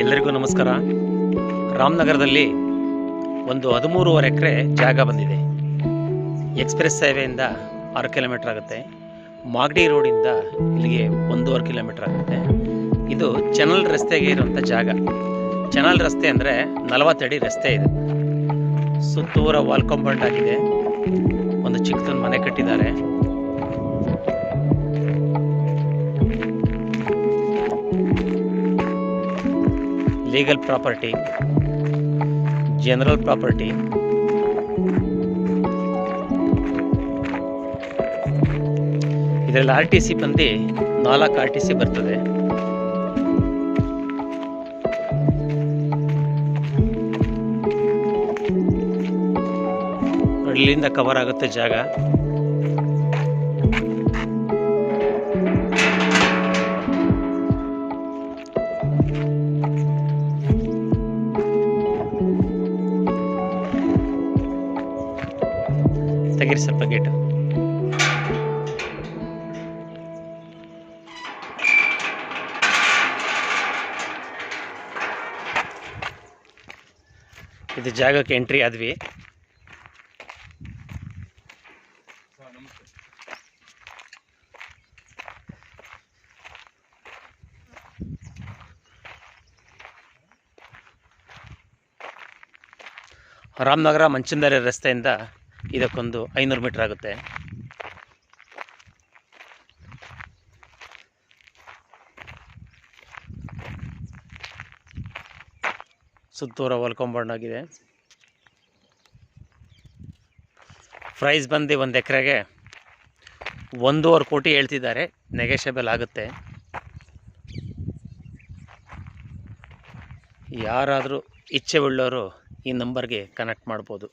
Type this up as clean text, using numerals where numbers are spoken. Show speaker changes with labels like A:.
A: ಎಲ್ಲರಿಗೂ ನಮಸ್ಕಾರ. ರಾಮನಗರದಲ್ಲಿ ಒಂದು 13.5 ಎಕರೆ ಜಾಗ ಬಂದಿದೆ. ಎಕ್ಸ್ಪ್ರೆಸ್ ಹೈವೇಯಿಂದ 6 ಕಿಲೋಮೀಟರ್ ಆಗುತ್ತೆ. ಮಾಗಡಿ ರೋಡಿಂದ ಇಲ್ಲಿಗೆ 1.5 ಕಿಲೋಮೀಟರ್ ಆಗುತ್ತೆ. ಇದು ಚಾನಲ್ ರಸ್ತೆಗೆ ಇರುವಂಥ ಜಾಗ. ಚಾನಲ್ ರಸ್ತೆ ಅಂದರೆ 40 ಅಡಿ ರಸ್ತೆ ಇದೆ. ಸುತ್ತೂರ ವಾಲ್ ಕಾಂಪೌಂಡ್ ಆಗಿದೆ. ಒಂದು ಚಿಕ್ಕದೊಂದು ಮನೆ ಕಟ್ಟಿದ್ದಾರೆ. ಲೀಗಲ್ ಪ್ರಾಪರ್ಟಿ, ಜನರಲ್ ಪ್ರಾಪರ್ಟಿ, ಇದರಲ್ಲಿ RTC ಬಂದು 4 RTC ಬರ್ತದೆ. ಇಲ್ಲಿಂದ ಕವರ್ ಆಗುತ್ತೆ ಜಾಗ. ತೆಗೀರಿ ಸ್ವಲ್ಪ ಗೇಟು. ಇದು ಜಾಗಕ್ಕೆ ಎಂಟ್ರಿ ಆದ್ವಿ. ರಾಮನಗರ ಮಂಚನದಾರಿ ರಸ್ತೆಯಿಂದ ಇದಕ್ಕೊಂದು 500 ಮೀಟರ್ ಆಗುತ್ತೆ. ಸುತ್ತೂರ ವಾಲ್ ಕಾಂಪೌಂಡ್ ಆಗಿದೆ. ಪ್ರೈಸ್ ಬಂದು 1 ಎಕರೆಗೆ 1.5 ಕೋಟಿ ಹೇಳ್ತಿದ್ದಾರೆ. ನೆಗೋಷಿಯಬಲ್ ಆಗುತ್ತೆ. ಯಾರಾದರೂ ಇಚ್ಛೆ ಉಳ್ಳವರು ಈ ನಂಬರ್ಗೆ ಕನೆಕ್ಟ್ ಮಾಡ್ಬೋದು.